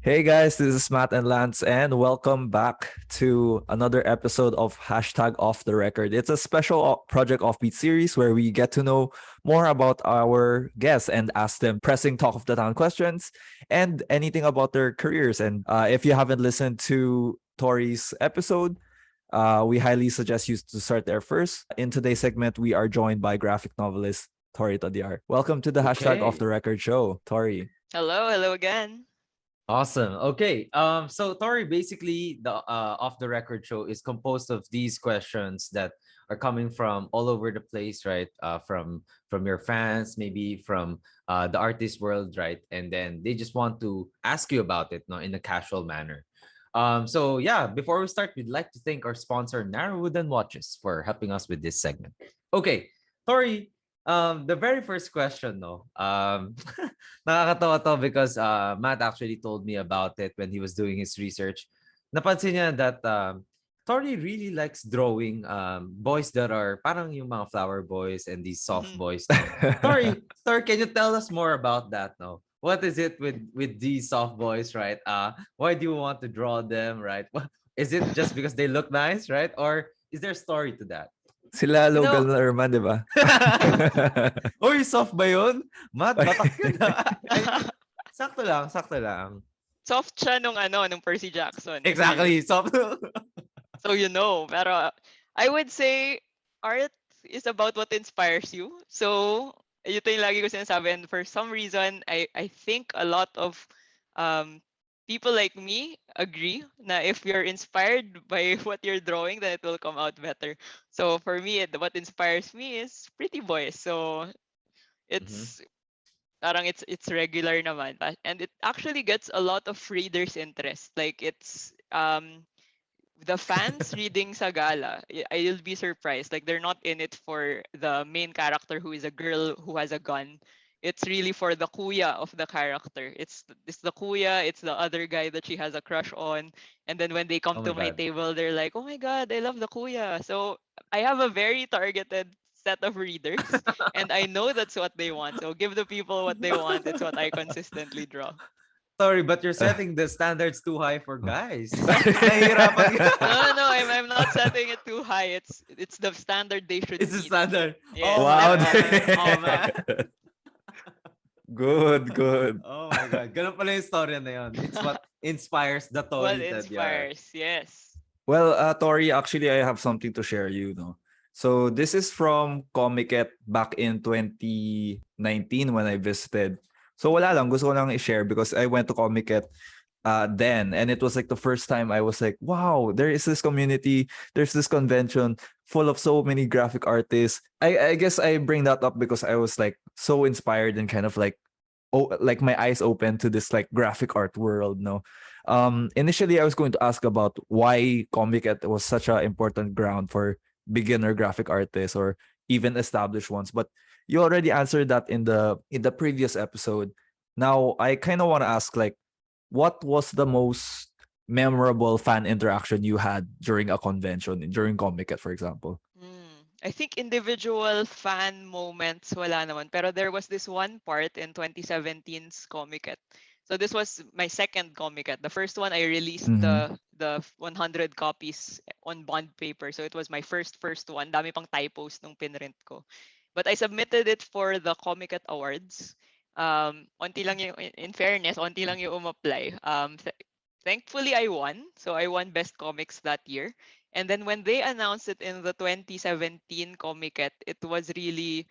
Hey guys, this is Matt and Lance, and welcome back to another episode of Hashtag Off the Record. It's a special Project Offbeat series where we get to know more about our guests and ask them pressing talk of the town questions and anything about their careers. And if you haven't listened to Tori's episode, we highly suggest you to start there first. In today's segment, we are joined by graphic novelist Tori Tadiar. Welcome to the Hashtag Off the Okay. Record show, Tori. Hello again. Awesome. Okay. So Tori, basically the off the record show is composed of these questions that are coming from all over the place, right? From your fans, maybe from the artist world, right? And then they just want to ask you about it, no, in a casual manner. So yeah, before we start, we'd like to thank our sponsor, Narrowwood and Watches, for helping us with this segment. Okay, Tori, the very first question, no, nakakatawa to because Matt actually told me about it when he was doing his research. Napansin niya that Tori really likes drawing boys that are parang yung mga flower boys and these soft boys, no. Tori, can you tell us more about that, no? What is it with these soft boys, right? Why do you want to draw them, right? Is it just because they look nice, right? Or is there a story to that? Sila You Logan know, Lerman, di ba? Uy, soft ba yun? Matt, batak yun Ay, sakto lang, sakto lang. soft siya nung Percy Jackson. Exactly, soft. So pero I would say art is about what inspires you. So, ito yung lagi ko sinasabi, and for some reason, I think a lot of um, people like me agree na if you're inspired by what you're drawing, then it will come out better. So for me, what inspires me is pretty boys. So Mhm. it's it's regular naman, and it actually gets a lot of readers interest, like it's the fans reading sa gala, I'll be surprised, like they're not in it for the main character who is a girl who has a gun. It's really for the kuya of the character. It's the kuya, it's the other guy that she has a crush on, and then when they come Oh my to my God. table, they're like, oh my god, I love the kuya. So I have a very targeted set of readers, and I know that's what they want. So give the people what they want. It's what I consistently draw. Sorry, but you're setting the standards too high for guys. Nahihirapan ka. No, I'm not setting it too high. It's the standard they should It's the meet. standard. Oh Yes, my Wow. man. Oh man. Good, good. Oh my God. Ganun pala yung story na yun. It's what inspires the what Tori Tadiar. inspires? Yes. Well, Tori, actually, I have something to share you, no? So this is from Komiket back in 2019 when I visited. So wala lang, gusto ko lang i-share because I went to Komiket then, and it was like the first time I was like, wow, there is this community, there's this convention full of so many graphic artists. I guess I bring that up because I was like so inspired and kind of like my eyes open to this like graphic art world, no. Initially I was going to ask about why Comiket was such an important ground for beginner graphic artists or even established ones, but you already answered that in the previous episode. Now I kind of want to ask, like, what was the most memorable fan interaction you had during a convention, during Comiket, for example? I think individual fan moments wala naman, pero there was this one part in 2017's Komiket. So this was my second Komiket. The first one I released Mm-hmm. the 100 copies on bond paper. So it was my first one. Dami pang typos nung pinrint ko. But I submitted it for the Komiket Awards. Onti lang yung, in fairness, onti lang yung umapply. Thankfully I won. So I won Best Comics that year. And then when they announced it in the 2017 Komiket, it was really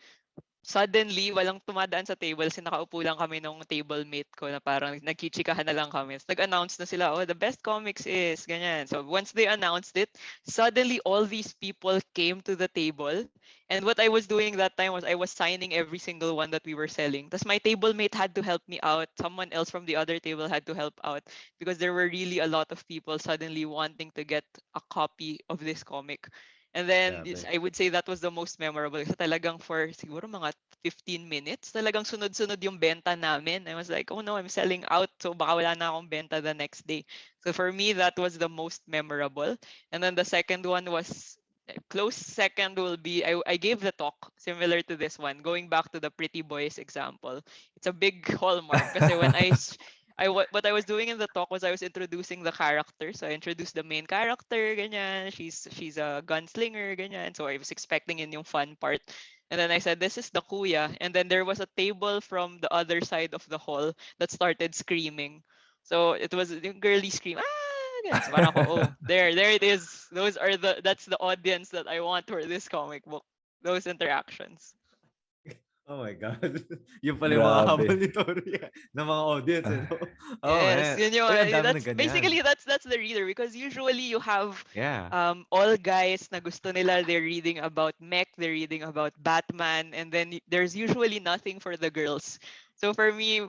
suddenly walang tumadaan sa table kasi nakaupo lang kami nung table mate ko na parang nagkichikahan na lang kami. So, nag-announce na sila, oh, the best comics is ganyan. So once they announced it, suddenly all these people came to the table. And what I was doing that time was I was signing every single one that we were selling. Tapos my table mate had to help me out. Someone else from the other table had to help out because there were really a lot of people suddenly wanting to get a copy of this comic. And then Grabe. I would say that was the most memorable. Kasi talagang for siguro mga 15 minutes, talagang sunod-sunod yung benta namin. I was like, oh no, I'm selling out. So baka wala na akong benta the next day. So for me, that was the most memorable. And then the second one was, close second will be, I gave the talk similar to this one. Going back to the Pretty Boys example. It's a big hallmark. Kasi when what I was doing in the talk was I was introducing the character. So I introduced the main character, ganyan. She's a gunslinger, ganyan. So I was expecting in yung fun part. And then I said, this is the kuya. And then there was a table from the other side of the hall that started screaming. So it was yung girly scream. Ah! Ganyan. So parang ako, oh, there it is. That's the audience that I want for this comic book. Those interactions. Oh my God. Yung pala yung mga habol Grabe. ni Tori ng mga audience. No? Oh Yes, man. yun yung, Uy, ang dami ng that's ganyan. basically that's the reader because usually you have Yeah. all guys na gusto nila, they're reading about mech, they're reading about Batman, and then there's usually nothing for the girls. So for me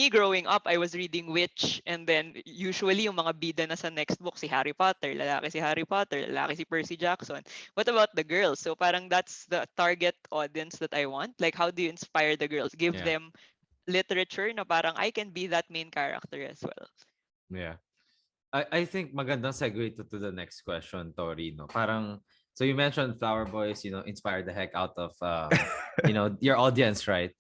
growing up, I was reading Witch, and then usually yung mga bida na sa next book si Harry Potter, lalaki si Harry Potter, lalaki si Percy Jackson. What about the girls? So parang that's the target audience that I want. Like how do you inspire the girls? Give Yeah. them literature na parang I can be that main character as well. Yeah. I think magandang segue to the next question, Tori, no? Parang, so you mentioned Flower Boys, inspired the heck out of, your audience, right?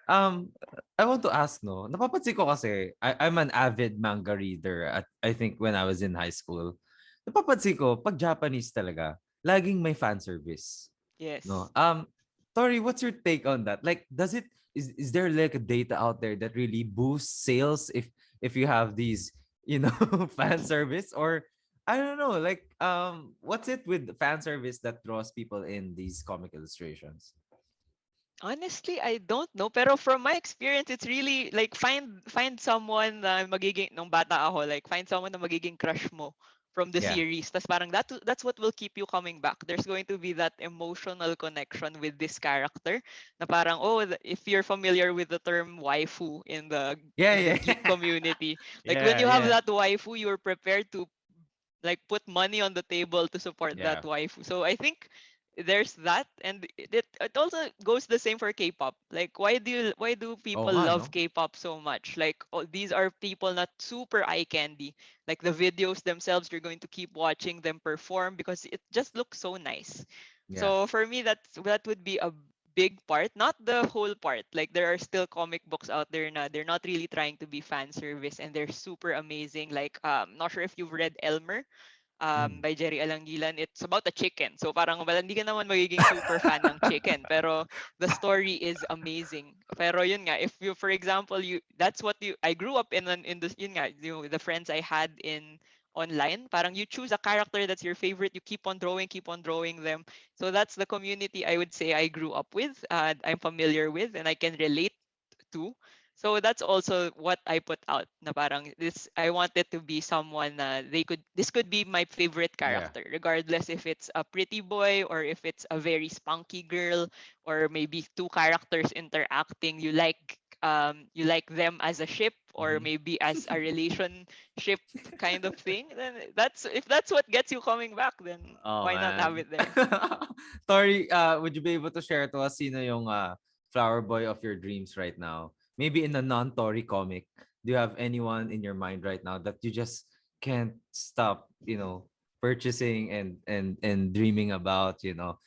Um, I want to ask, no? Napapansin ko kasi, I'm an avid manga reader at I think when I was in high school. Napapansin ko, pag Japanese talaga, laging may fan service. No? Yes. Tori, what's your take on that? Like, is there like a data out there that really boosts sales if you have these, fan service? Or I don't know, like what's it with fan service that draws people in these comic illustrations? Honestly, I don't know. Pero from my experience, it's really like find someone na magiging nung bata ako, like find someone na magiging crush mo from the Yeah. series. Tas parang that's what will keep you coming back. There's going to be that emotional connection with this character. Na parang if you're familiar with the term waifu Yeah, in the yeah. geek community, like when Yeah, you have yeah. that waifu, you're prepared to like put money on the table to support that Yeah. waifu. So I think there's that, and it also goes the same for K-pop. Like why do Oo people nga, love no? K-pop so much? Like these are people not super eye candy. Like the videos themselves, you're going to keep watching them perform because it just looks so nice. Yeah. So for me, that would be a big part, not the whole part. Like there are still comic books out there na they're not really trying to be fan service and they're super amazing. Like not sure if you've read Elmer Mm. by Jerry Alangilan. It's about a chicken. So parang well, hindi ka naman magiging super fan ng chicken, pero the story is amazing. Pero yun nga, if you, for example, that's what I grew up in this, yun nga, the friends I had in online, parang you choose a character that's your favorite, you keep on drawing them. So that's the community I would say I grew up with, I'm familiar with, and I can relate to. So that's also what I put out na parang this I want it to be someone na this could be my favorite Yeah. character regardless if it's a pretty boy or if it's a very spunky girl or maybe two characters interacting you like them as a ship or Mhm. maybe as a relationship kind of thing, then that's if that's what gets you coming back, then Oh why not have man. it there. Tori, would you be able to share to us sino yung flower boy of your dreams right now? Maybe in a non-Tori comic. Do you have anyone in your mind right now that you just can't stop, purchasing and dreaming about?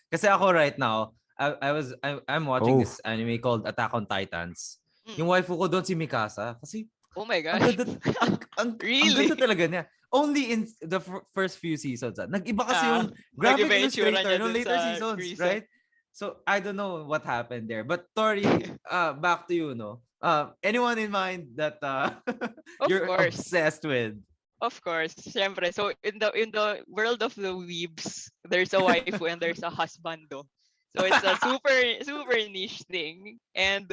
Kasi ako right now, I'm watching Oh. this anime called Attack on Titans. Yung Mm. waifu ko doon si Mikasa kasi Oh my ang gosh. ganda ang Really? ganda talaga niya. Only in the first few seasons. Nag-iba kasi Ah, yung graphic nag-iba yung itsura illustrator niya no dun later sa seasons, recent. right? So I don't know what happened there. But Tori, back to you, no? Anyone in mind that Of you're course. obsessed with? Of course. Siyempre. So in the world of the weebs, there's a waifu and there's a husbando. So it's a super niche thing. And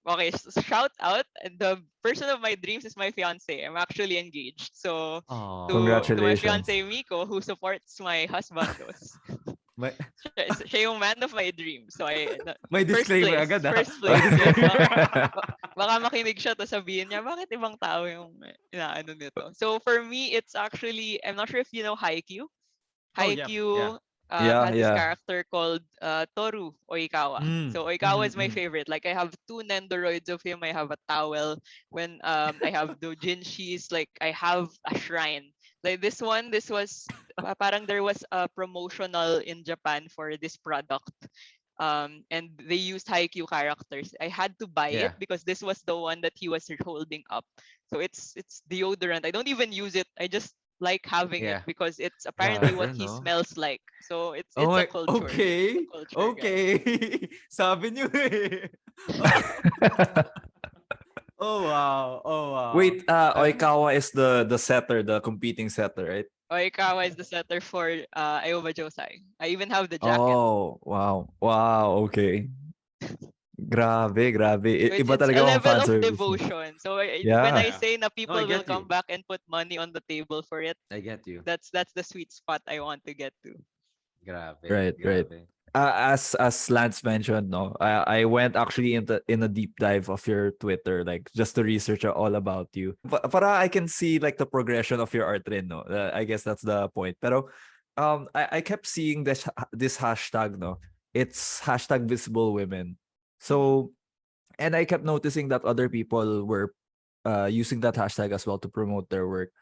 okay, shout out. The person of my dreams is my fiance. I'm actually engaged. So to my Oh. fiance Congratulations. Miko who supports my husbandos. May, Siya yung man of my dreams. So may disclaimer agad first May place. Yes. disclaimer. Baka makinig siya to sabihin niya, bakit ibang tao yung inaano nito? So for me, it's actually, I'm not sure if you know Haikyuu. Oh yeah. Yeah. Haikyuu Yeah, has this yeah. character called Toru Oikawa. Mm. So Oikawa Mhm, is my mm. favorite. Like I have two Nendoroids of him. I have a towel. When I have doujinshis, like I have a shrine. Like this was parang there was a promotional in Japan for this product. and they used Haikyuu characters. I had to buy it Yeah. because this was the one that he was holding up. So it's deodorant. I don't even use it. I just like having it Yeah. because it's apparently what Grabe, he no? smells like. So Oh it's a my, culture. It's a okay. culture, guys. Okay. Sabi niyo eh. Oh, oh wow. Oh wow. Wait, Uh, Oikawa is the setter, the competing setter, right? Oikawa is the setter for Aoba Josai. I even have the jacket. Oh, wow. Wow, okay. Grabe, grabe. So it's Iba it's a talaga ang level fan of service niya. devotion. So when Yeah. I yeah. say na No, I people will get come you. back and put money on the table for it, I get you. that's the sweet spot I want to get to. Grabe. Right, right. Grabe. As Lance mentioned, no, I went actually in a deep dive of your Twitter, like just to research all about you. Para I can see like the progression of your art rin, no. I guess that's the point. Pero I kept seeing this hashtag, no. It's hashtag VisibleWomen. Mhm. So and I kept noticing that other people were using that hashtag as well to promote their work.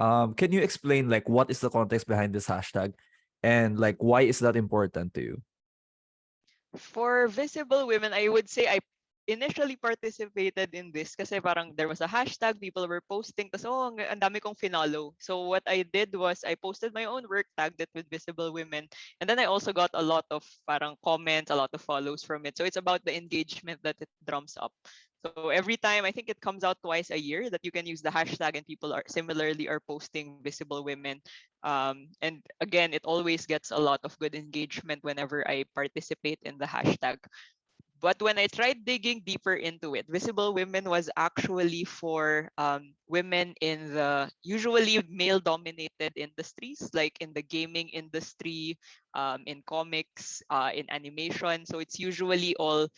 Can you explain like what is the context behind this hashtag and like why is that important to you? For visible women, I would say I initially participated in this kasi parang there was a hashtag, people were posting, tas ang dami kong finollow. So what I did was I posted my own work, tagged it with visible women, and then I also got a lot of parang comments, a lot of follows from it. So it's about the engagement that it drums up. So every time, I think it comes out twice a year that you can use the hashtag and people are similarly are posting visible women. And again, it always gets a lot of good engagement whenever I participate in the hashtag. But when I tried digging deeper into it, Visible Women was actually for women in the usually male dominated industries, like in the gaming industry, in comics, in animation. So it's usually all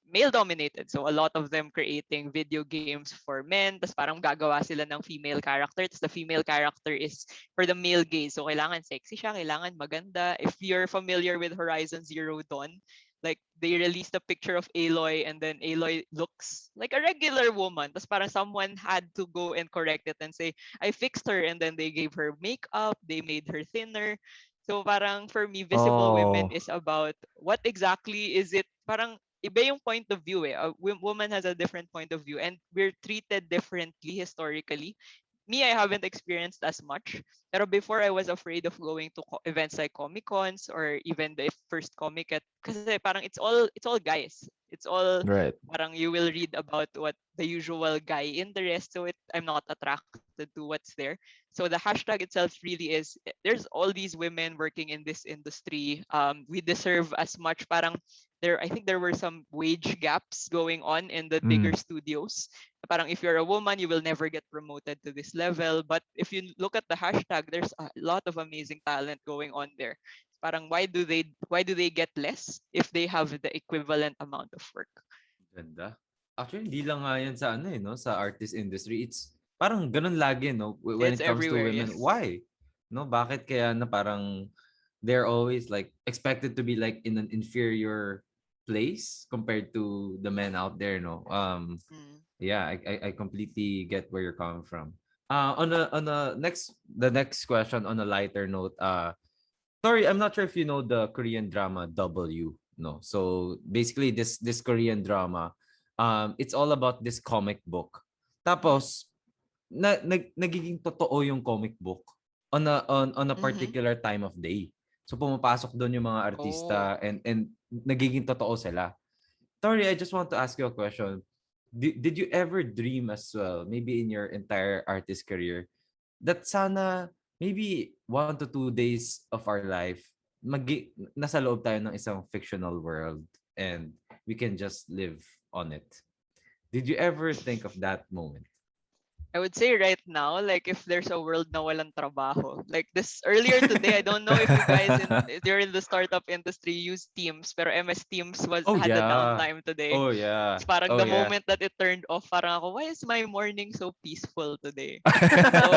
male dominated. So a lot of them creating video games for men. Tapos parang gagawa sila ng female character. Tapos the female character is for the male gaze. So kailangan sexy siya, kailangan maganda. If you're familiar with Horizon Zero Dawn, like they released a picture of Aloy and then Aloy looks like a regular woman. Tapos parang someone had to go and correct it and say, I fixed her. And then they gave her makeup, they made her thinner. So parang for me, Visible Women Oh, is about what exactly is it? Parang iba yung point of view eh. A woman has a different point of view and we're treated differently historically. Me, I haven't experienced as much. Pero before, I was afraid of going to events like Comic Cons or even the first Komiket kasi parang it's all guys. It's all right. parang you will read about what the usual guy interest. So I'm not attracted to what's there. So the hashtag itself really is there's all these women working in this industry. We deserve as much. Parang I think there were some wage gaps going on in the bigger Mm, studios. Parang if you're a woman, you will never get promoted to this level. But if you look at the hashtag, there's a lot of amazing talent going on there. Parang why do they get less if they have the equivalent amount of work? Ganda. Actually, hindi lang nga yan sa ano eh, no? Sa artist industry. It's parang ganun lagi, no? When It's it comes to everywhere, women. yes. Why? No? Bakit kaya na parang they're always like expected to be like in an inferior place compared to the men out there, no? Mm. Yeah, I completely get where you're coming from. The next question on a lighter note, sorry, I'm not sure if you know the Korean drama W. No. So basically this Korean drama, it's all about this comic book. Mm. Tapos nagiging totoo yung comic book on a Mm-hmm. particular time of day. So pumapasok doon yung mga artista Oh. and nagiging totoo sila. Tori, I just want to ask you a question. Did you ever dream as well, maybe in your entire artist career, that sana maybe 1 to 2 days of our life nasa loob tayo ng isang fictional world and we can just live on it. Did you ever think of that moment? I would say right now, like if there's a world na walang trabaho, like this earlier today, I don't know if you guys if you're in the startup industry use Teams, pero MS Teams Oh had a yeah. downtime today. Oh yeah. It's parang Oh the yeah. moment that it turned off, parang ako, why is my morning so peaceful today? So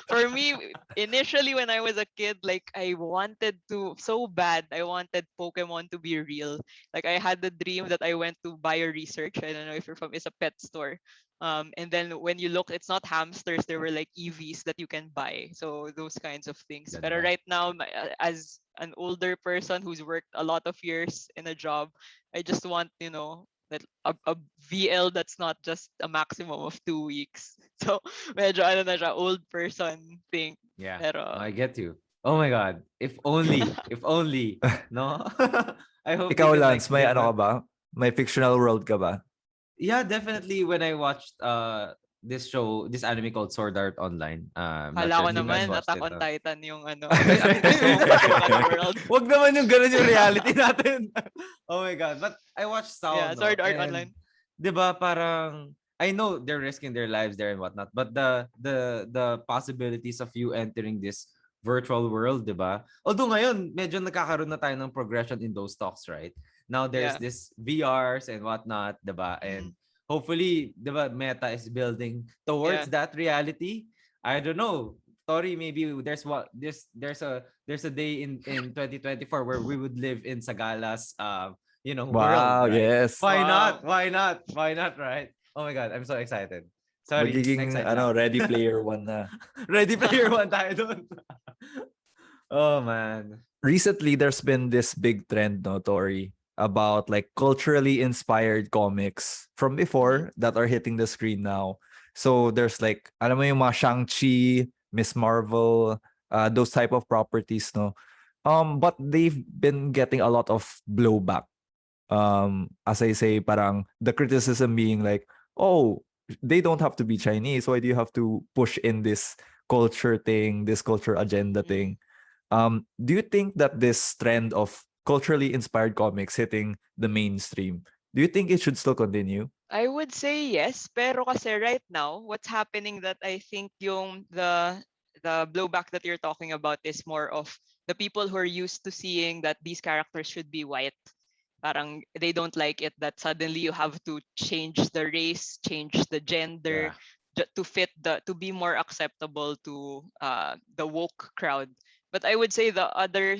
for me, initially when I was a kid, like I wanted to so bad, I wanted Pokemon to be real. Like I had the dream that I went to bio research. I don't know if you're from it's a pet store. And then when you look, it's not hamsters. There were like EVs that you can buy. So those kinds of things. But Ganda. right now, as an older person who's worked a lot of years in a job, I just want, that a VL that's not just a maximum of 2 weeks. So medyo ano na siya, old person thing. Yeah, Pero I get you. Oh my God. If only, no? I hope they Ikaw, could like Lance, may give ano ka a, ba? May fictional world ka ba? yeah, definitely when I watched this show, this anime called Sword Art Online. I'm not kala sure ko if you guys naman watched Attack it. on Titan yung ano, Ay, gusto mong pasukan world. wag naman yung ganun yung reality natin. Oh my God. But I watched Yeah, Sao, no? Sword Art And, Online. di ba, parang, I know they're risking their lives there and whatnot, but the possibilities of you entering this virtual world, di ba? Although ngayon, medyo nagkakaroon na tayo ng progression in those talks, right? Now there's Yeah. this VRs and whatnot, di ba? And Mhm. hopefully, di ba, Meta is building towards Yeah. that reality. I don't know. Tori, maybe there's a day in 2024 where we would live in Sagala's world, Wow, right? yes. Why not? Wow. Why not? Why not, right? Oh my God, I'm so excited. Sorry, next Magiging side lang. Ready Player One na. Ready Player One tayo dun. Oh man. Recently, there's been this big trend, no, Tori, about like culturally inspired comics from Mhm. before that are hitting the screen now. So there's like, alam mo yung mga Shang-Chi, Miss Marvel, those type of properties, no? But they've been getting a lot of blowback. As I say, parang the criticism being like, oh, they don't have to be Chinese. Why do you have to push in this culture thing, this culture agenda Mhm. thing? Do you think that this trend of culturally inspired comics hitting the mainstream, do you think it should still continue? I would say yes, pero kasi right now, what's happening that I think yung the blowback that you're talking about is more of the people who are used to seeing that these characters should be white. Parang they don't like it that suddenly you have to change the race, change the gender Yeah. to fit to be more acceptable to the woke crowd. But I would say the other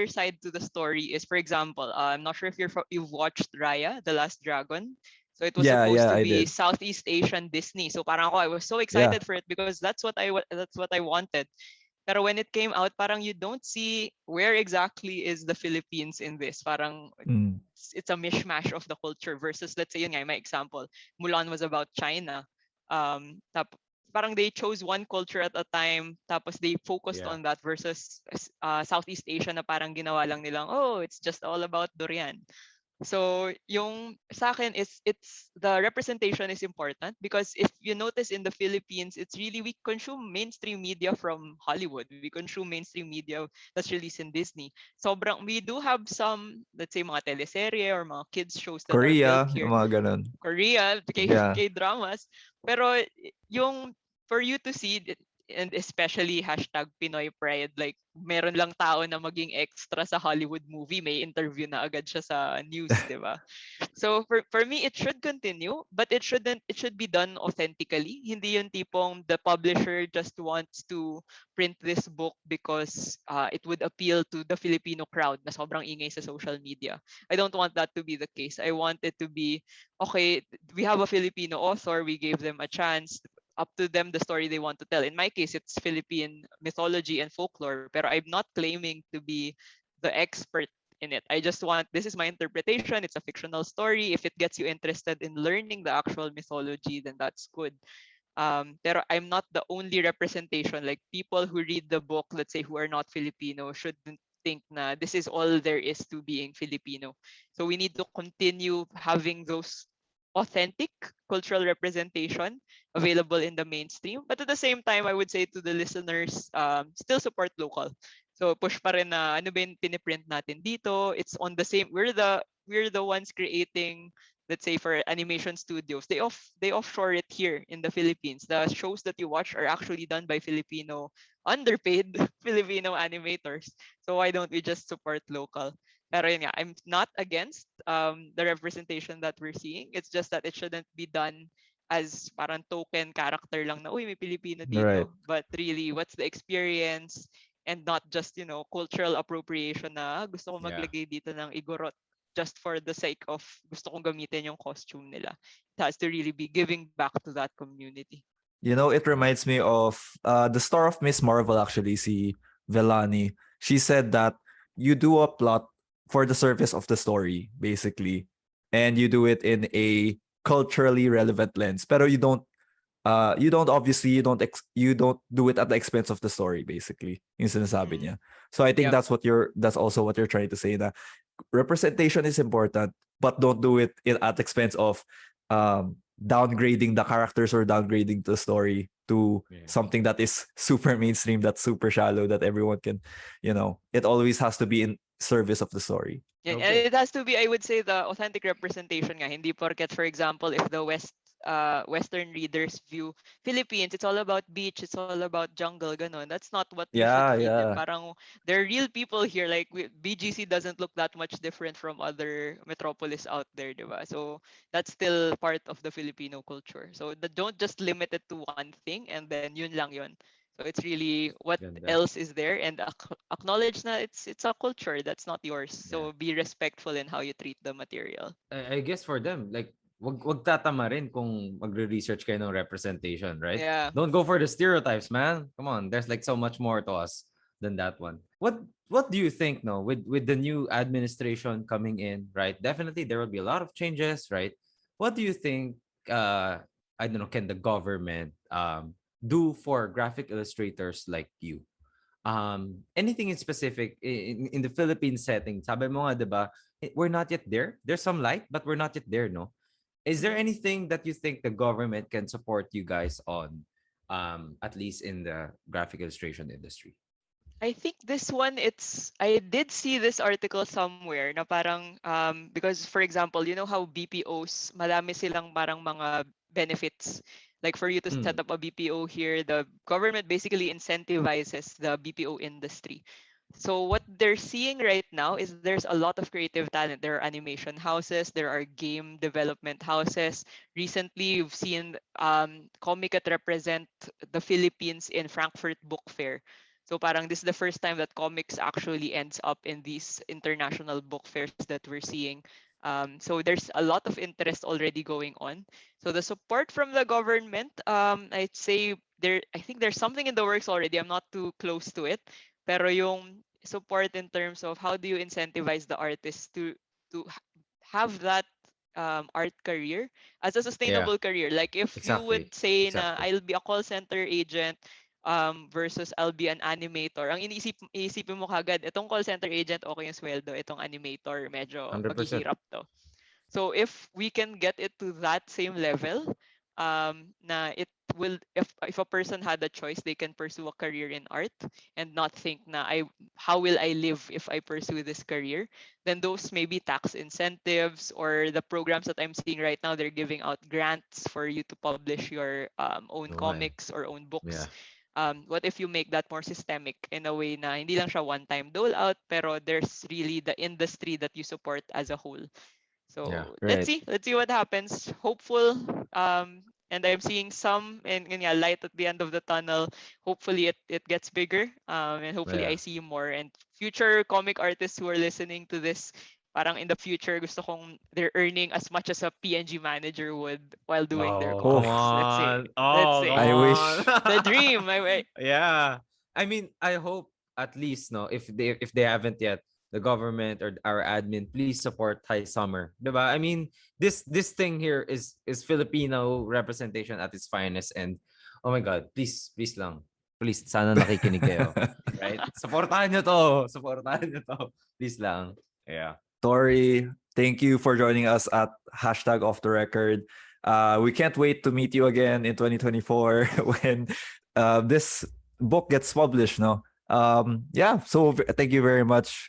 side to the story is, for example, I'm not sure if you've watched Raya, The Last Dragon. So it was Yeah, supposed yeah, to I be did. Southeast Asian Disney. So parang ako, I was so Yeah. excited for it because that's what I wanted. Pero when it came out, parang you don't see where exactly is the Philippines in this. Parang Mm. it's a mishmash of the culture versus, let's say, yun nga, my example, Mulan was about China. Parang they chose one culture at a time, tapos they focused Yeah. on that versus Southeast Asia na parang ginawa lang nilang, oh, it's just all about durian. So yung sa akin is it's the representation is important because if you notice in the Philippines, it's really we consume mainstream media from Hollywood. We consume mainstream media that's released in Disney. Sobrang we do have some, let's say, mga teleserye or mga kids shows that are built Korea, yung here. mga ganun. Korea, Yeah. K-dramas. Pero yung for you to see and especially hashtag Pinoy Pride, like meron lang tao na maging extra sa Hollywood movie, may interview na agad siya sa news, di ba? So for me, it should continue, but it should be done authentically. Hindi yung tipong the publisher just wants to print this book because it would appeal to the Filipino crowd na sobrang ingay sa social media. I don't want that to be the case. I want it to be, okay, we have a Filipino author, we gave them a chance, up to them the story they want to tell. In my case, it's Philippine mythology and folklore, pero I'm not claiming to be the expert in it. I just want, this is my interpretation. It's a fictional story. If it gets you interested in learning the actual mythology, then that's good. Pero I'm not the only representation. Like people who read the book, let's say who are not Filipino, shouldn't think na this is all there is to being Filipino. So we need to continue having those authentic cultural representation available in the mainstream. But at the same time, I would say to the listeners, still support local. So push pa rin na ano ba yung piniprint natin dito. It's on the same, we're the ones creating, let's say for animation studios, they offshore it here in the Philippines. The shows that you watch are actually done by Filipino underpaid Filipino animators. So why don't we just support local? Pero yun nga, I'm not against the representation that we're seeing. It's just that it shouldn't be done as parang token character lang na, uy, may Pilipino Right. dito. But really, what's the experience? And not just, cultural appropriation na gusto ko Yeah. maglagay dito ng igorot. just for the sake of gusto kong gamitin yung costume nila. It has to really be giving back to that community. You know, it reminds me of the star of Miss Marvel, actually, si Vellani. She said that you do a plot for the surface of the story, basically, and you do it in a culturally relevant lens. Pero you don't obviously you don't do it at the expense of the story, basically. Yung sinasabi niya. So I think Yep. that's also what you're trying to say, na representation is important, but don't do it at expense of downgrading the characters or downgrading the story to something that is super mainstream, that's super shallow, that everyone can, it always has to be in service of the story. Yeah, and Okay. it has to be, I would say, the authentic representation nga. Hindi porket, for example, if the Western readers view Philippines, it's all about beach, it's all about jungle, ganon. That's not what we should feed them. Yeah. Parang there are real people here. Like BGC doesn't look that much different from other metropolis out there, diba? So that's still part of the Filipino culture. So don't just limit it to one thing and then yun lang yun. So it's really what Ganda. else is there, and acknowledge na it's a culture that's not yours. So be respectful in how you treat the material. I guess for them, like, wag tatama rin kung magre-research kayo ng representation, right? Yeah. Don't go for the stereotypes, man. Come on, there's like so much more to us than that one. What do you think, no, with the new administration coming in, right? Definitely there will be a lot of changes, right? What do you think, I don't know, can the government do for graphic illustrators like you? Anything in specific in the Philippine setting? Sabi mo nga, 'di ba? We're not yet there. There's some light, but we're not yet there, no? Is there anything that you think the government can support you guys on, at least in the graphic illustration industry? I think this one, I did see this article somewhere na parang because for example, you know how BPOs madami silang parang mga benefits, like for you to set up a BPO here, the government basically incentivizes the BPO industry. So what they're seeing right now is there's a lot of creative talent. There are animation houses, there are game development houses. Recently, you've seen Komiket represent the Philippines in Frankfurt Book Fair. So parang this is the first time that comics actually ends up in these international book fairs that we're seeing. So there's a lot of interest already going on. So the support from the government, I'd say I think there's something in the works already. I'm not too close to it. Pero yung support in terms of how do you incentivize the artists to have that art career as a sustainable career. Like if you would say na I'll be a call center agent versus I'll be an animator. Ang iisipin mo kagad, itong call center agent, okay yung sweldo. Itong animator, medyo 100%. maghihirap to. So if we can get it to that same level, na it will, if a person had a choice, they can pursue a career in art and not think na how will I live if I pursue this career, then those maybe tax incentives or the programs that I'm seeing right now, they're giving out grants for you to publish your own comics or own books. What if you make that more systemic in a way na hindi lang siya one-time dole out, pero there's really the industry that you support as a whole. So let's see what happens. Hopeful, and I'm seeing some and light at the end of the tunnel. Hopefully it gets bigger, and hopefully I see more. And future comic artists who are listening to this, parang in the future, gusto kong they're earning as much as a PNG manager would while doing their Come comics. Let's say. on. Come I wish. on. The dream. Yeah. I mean, I hope at least, no, if they haven't yet, the government or our admin, please support Thai Summer. Diba? I mean, this thing here is Filipino representation at its finest, and oh my God, please lang. Please, sana nakikinig kayo. Right? Supportahan nyo to. Please lang. Yeah. Tori, thank you for joining us at #OffTheRecord. We can't wait to meet you again in 2024 when this book gets published. No, so thank you very much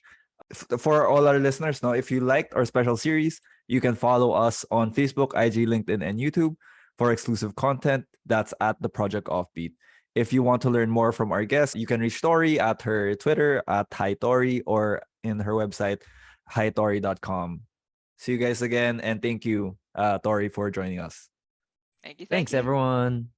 for all our listeners. No, if you liked our special series, you can follow us on Facebook, IG, LinkedIn, and YouTube for exclusive content. That's at the Project Offbeat. If you want to learn more from our guests, you can reach Tori at her Twitter at HiTori or in her website hitori.com. See you guys again, and thank you, Tori, for joining us. Thank you. Thanks, everyone.